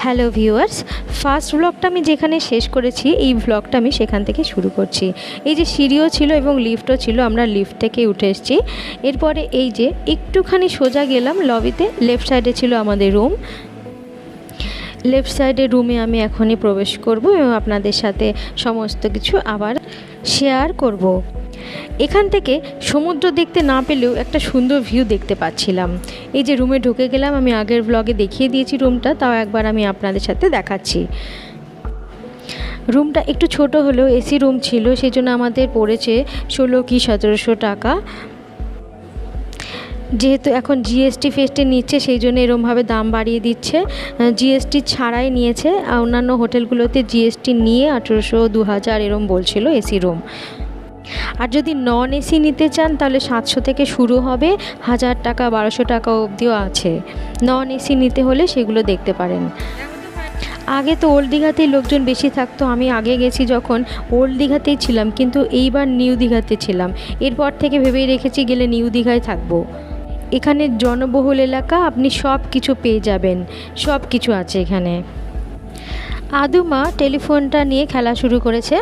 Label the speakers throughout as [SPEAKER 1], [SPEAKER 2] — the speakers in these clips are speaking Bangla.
[SPEAKER 1] হ্যালো ভিউয়ার্স, ফার্স্ট ব্লগটা আমি যেখানে শেষ করেছি এই ব্লগটা আমি সেখান থেকে শুরু করছি। এই যে সিঁড়িও ছিল এবং লিফটও ছিল, আমরা লিফট থেকে উঠে এসেছি। এরপরে এই যে একটুখানি সোজা গেলাম লবিতে, লেফট সাইডে ছিল আমাদের রুম। লেফট সাইডের রুমে আমি এখনই প্রবেশ করব এবং আপনাদের সাথে সমস্ত কিছু আবার শেয়ার করব। এখান থেকে সমুদ্র দেখতে না পেলেও একটা সুন্দর ভিউ দেখতে পাচ্ছিলাম। এই যে রুমে ঢুকে গেলাম, আমি আগের ব্লগে দেখিয়ে দিয়েছি রুমটা, তাও একবার আমি আপনাদের সাথে দেখাচ্ছি। রুমটা একটু ছোট হলেও এসি রুম ছিল, সেই জন্য আমাদের পড়েছে 16 কি 1700 টাকা। যেহেতু এখন জিএসটি ফেস্টে নিচ্ছে সেই জন্য এরমভাবে দাম বাড়িয়ে দিচ্ছে। জিএসটি ছাড়াই নিয়েছে, অন্যান্য হোটেলগুলোতে জিএসটি নিয়ে 1800 2000 এরম বলছিল এসি রুম। আর যদি নন এসি নিতে চান তাহলে 700 থেকে শুরু হবে, 1000 টাকা 1200 টাকা অবধিও আছে। নন এসি নিতে হলে সেগুলো দেখতে পারেন। আগে তো ওল্ড দীঘাতেই লোকজন বেশি থাকতো, আমি আগে গেছি যখন ওল্ড দীঘাতেই ছিলাম, কিন্তু এইবার নিউ দীঘাতে ছিলাম। এরপর থেকে ভেবেই রেখেছি গেলে নিউ দীঘায় থাকবো। এখানে জনবহুল এলাকা, আপনি সব কিছু পেয়ে যাবেন, সব কিছু আছে এখানে। আদুমা টেলিফোনটা নিয়ে খেলা শুরু করেছে।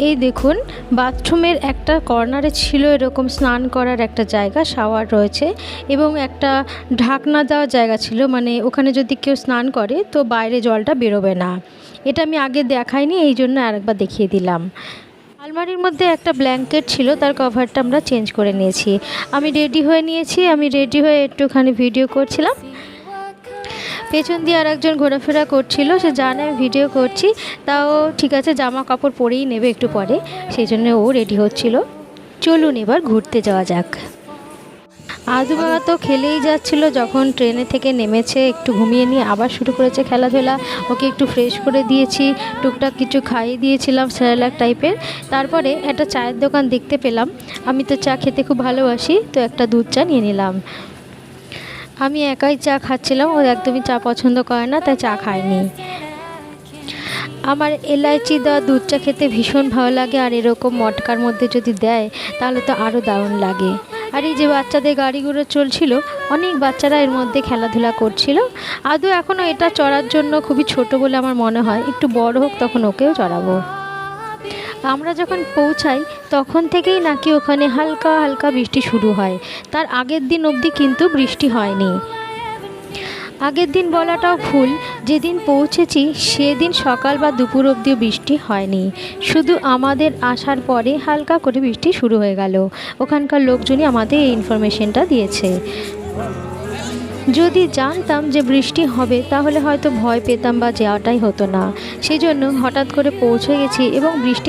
[SPEAKER 1] এই দেখুন, বাথরুমের একটা কর্নারে ছিল এরকম স্নান করার একটা জায়গা, শাওয়ার রয়েছে এবং একটা ঢাকনা দেওয়ার জায়গা ছিল, মানে ওখানে যদি কেউ স্নান করে তো বাইরে জলটা বেরোবে না। এটা আমি আগে দেখাইনি, এই জন্য আরেকবার দেখিয়ে দিলাম। আলমারির মধ্যে একটা ব্ল্যাঙ্কেট ছিল, তার কভারটা আমরা চেঞ্জ করে নিয়েছি। আমি রেডি হয়ে একটুখানি ভিডিও করছিলাম। পেছন দিয়ে আর একজন ঘোরাফেরা করছিল, সে জানে আমি ভিডিও করছি, তাও ঠিক আছে জামা কাপড় পরেই নেবে একটু পরে, সেই জন্য ও রেডি হচ্ছিল। চলুন এবার ঘুরতে যাওয়া যাক। আদুবাবা তো খেলেই যাচ্ছিল, যখন ট্রেনে থেকে নেমেছে একটু ঘুমিয়ে নিয়ে আবার শুরু করেছে খেলাধুলা। ওকে একটু ফ্রেশ করে দিয়েছি, টুকটাক কিছু খাইয়ে দিয়েছিলাম সেরেলাক টাইপের। তারপরে একটা চায়ের দোকান দেখতে পেলাম, আমি তো চা খেতে খুব ভালোবাসি, তো একটা দুধ চা নিয়ে নিলাম। আমি একাই চা খাচ্ছিলাম, ও একদমই চা পছন্দ করে না, তাই চা খায়নি। আমার এলাইচি দেওয়া দুধ চা খেতে ভীষণ ভালো লাগে, আর এরকম মটকার মধ্যে যদি দেয় তাহলে তো আরও দারুণ লাগে। আর এই যে বাচ্চাদের গাড়িগুলো চলছিল, অনেক বাচ্চারা এর মধ্যে খেলাধুলা করছিল। আদৌ এখনও এটা চড়ার জন্য খুবই ছোট বলে আমার মনে হয়, একটু বড় হোক তখন ওকেও চড়াবো। আমরা যখন পৌঁছাই তখন থেকেই নাকি ওখানে হালকা হালকা বৃষ্টি শুরু হয়, তার আগের দিন অবধি কিন্তু বৃষ্টি হয়নি। আগের দিন বলাটাও ভুল, যেদিন পৌঁছেছি সেদিন সকাল বা দুপুর অবধিও বৃষ্টি হয়নি, শুধু আমাদের আসার পরে হালকা করে বৃষ্টি শুরু হয়ে গেল। ওখানকার লোকজনই আমাদের এই ইনফরমেশনটা দিয়েছে। যদি জানতাম যে বৃষ্টি হবে তাহলে হয়তো ভয় পেতাম বা যাওয়াটাই হতো না, সেই জন্য হঠাৎ করে পৌঁছে গেছি এবং বৃষ্টি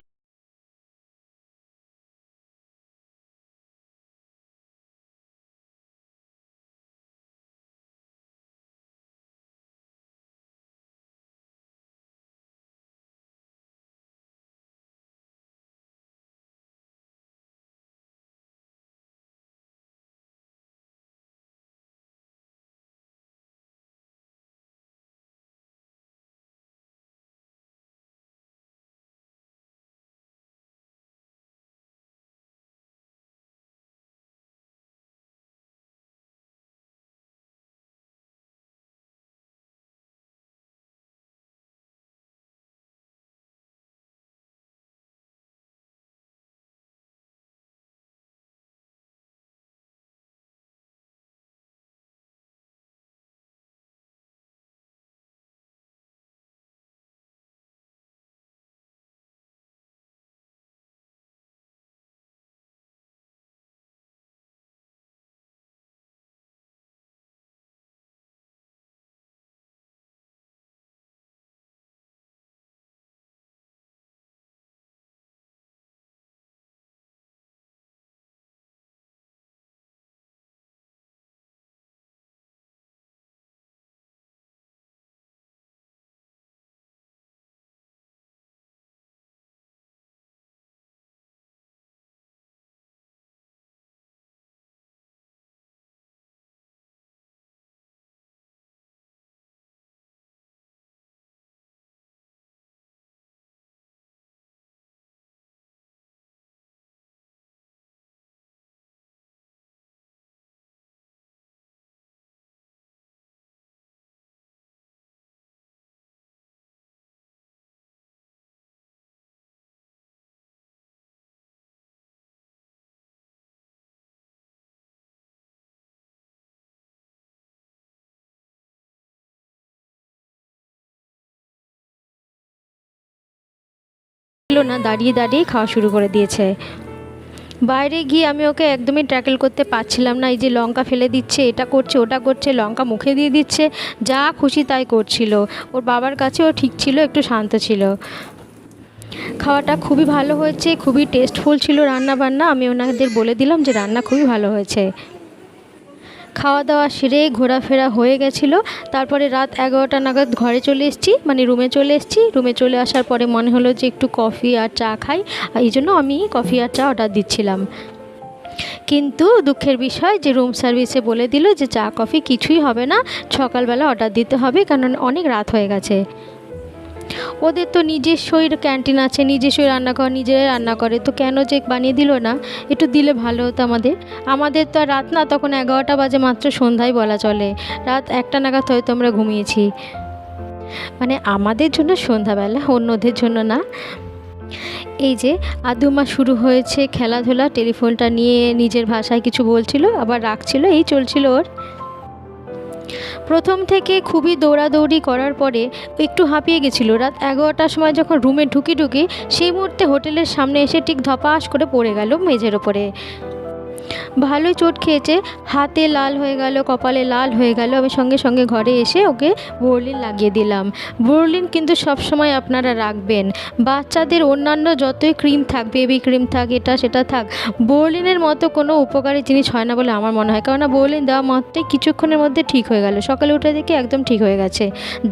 [SPEAKER 1] না, দাঁড়িয়ে দাঁড়িয়ে খাওয়া শুরু করে দিয়েছে। বাইরে গিয়ে আমি ওকে একদমই ট্যাকেল করতে পারছিলাম না। এই যে লঙ্কা ফেলে দিচ্ছে, এটা করছে, ওটা করছে, লঙ্কা মুখে দিয়ে দিচ্ছে, যা খুশি তাই করছিল। ওর বাবার কাছে ও ঠিক ছিল, একটু শান্ত ছিল। খাওয়াটা খুবই ভালো হয়েছে, খুবই টেস্টফুল ছিল রান্না বান্না। আমি ওনাদের বলে দিলাম যে রান্না খুবই ভালো হয়েছে। খাওয়া দাওয়া সেরে ঘোরাফেরা হয়ে গেছিলো। তারপরে রাত 11টা নাগাদ ঘরে চলে এসেছি, মানে রুমে চলে এসেছি। রুমে চলে আসার পরে মনে হলো যে একটু কফি আর চা খাই, আর এই জন্য আমি কফি আর চা অর্ডার দিচ্ছিলাম। কিন্তু দুঃখের বিষয় যে রুম সার্ভিসে বলে দিল যে চা কফি কিছুই হবে না, সকালবেলা অর্ডার দিতে হবে, কারণ অনেক রাত হয়ে গেছে। ওদের তো নিজস্বই ক্যান্টিন আছে, নিজস্বই রান্নাঘর, নিজেরাই রান্না করে, তো কেন যে বানিয়ে দিল না, একটু দিলে ভালো হতো আমাদের তো আর রাত না, তখন 11টা বাজে মাত্র, সন্ধ্যায় বলা চলে। রাত 1টা নাগাদ হয়তো আমরা ঘুমিয়েছি, মানে আমাদের জন্য সন্ধ্যাবেলা, অন্যদের জন্য না। এই যে আদুমা শুরু হয়েছে খেলাধুলা, টেলিফোনটা নিয়ে নিজের ভাষায় কিছু বলছিল, আবার রাখছিল, এই চলছিল ওর। প্রথম থেকে খুবই দৌড়াদৌড়ি করার পরে একটু হাঁপিয়ে গেছিলো। রাত 11টার সময় যখন রুমে ঢুকি সেই মুহূর্তে হোটেলের সামনে এসে ঠিক ধপাস করে পড়ে গেল মেঝের ওপরে। ভালোই চোট খেয়েছে, হাতে লাল হয়ে গেল, কপালে লাল হয়ে গেল। আমি সঙ্গে সঙ্গে ঘরে এসে ওকে বোরলিন লাগিয়ে দিলাম। বোরলিন কিন্তু সবসময় আপনারা রাখবেন। বাচ্চাদের অন্যান্য যতই ক্রিম থাক, বেবি ক্রিম থাক, এটা সেটা থাক, বোরলিনের মতো কোনো উপকারী জিনিস হয় না বলে আমার মনে হয়। কেননা বোরলিন দেওয়া মাত্রই কিছুক্ষণের মধ্যে ঠিক হয়ে গেল, সকালে উঠে দেখি একদম ঠিক হয়ে গেছে।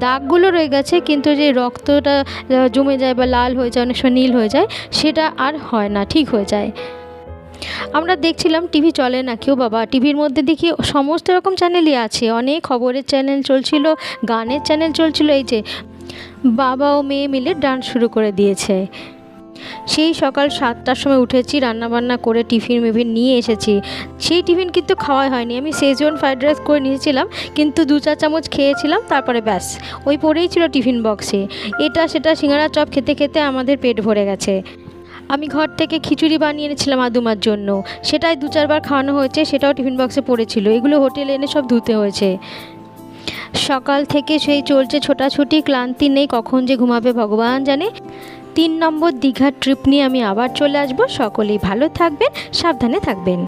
[SPEAKER 1] দাগগুলো রয়ে গেছে, কিন্তু যে রক্তটা জমে যায় বা লাল হয়ে যায়, অনেক সময় নীল হয়ে যায়, সেটা আর হয় না, ঠিক হয়ে যায়। আমরা দেখছিলাম টিভি চলে না, কেউ বাবা টিভির মধ্যে দেখি সমস্ত রকম চ্যানেলই আছে, অনেক খবরের চ্যানেল চলছিল, গানের চ্যানেল চলছিল। এই যে বাবা ও মেয়ে মিলে ডান্স শুরু করে দিয়েছে। সেই সকাল 7টার সময় উঠেছি, রান্নাবান্না করে টিফিন মিফিন নিয়ে এসেছি। সেই টিফিন কিন্তু খাওয়াই হয়নি, আমি শেজওয়ান ফ্রাইড রাইস করে নিয়েছিলাম, কিন্তু 2-4 চামচ খেয়েছিলাম, তারপরে ব্যাস ওই পড়েই ছিল টিফিন বক্সে। এটা সেটা সিঙ্গাড়া চপ খেতে খেতে আমাদের পেট ভরে গেছে। আমি ঘর থেকে খিচুড়ি বানিয়ে এনেছিলাম আদুমার জন্য, সেটাই 2-4 বার খাওয়ানো হয়েছে, সেটাও টিফিন বক্সে পড়েছিল। এগুলো হোটেলে এনে সব ধুতে হয়েছে। সকাল থেকে সেই চলছে ছোটাছুটি, ক্লান্তি নেই, কখন যে ঘুমাবে ভগবান জানে। 3 নম্বর দীঘার ট্রিপ নিয়ে আমি আবার চলে আসবো। সকলেই ভালো থাকবেন, সাবধানে থাকবেন।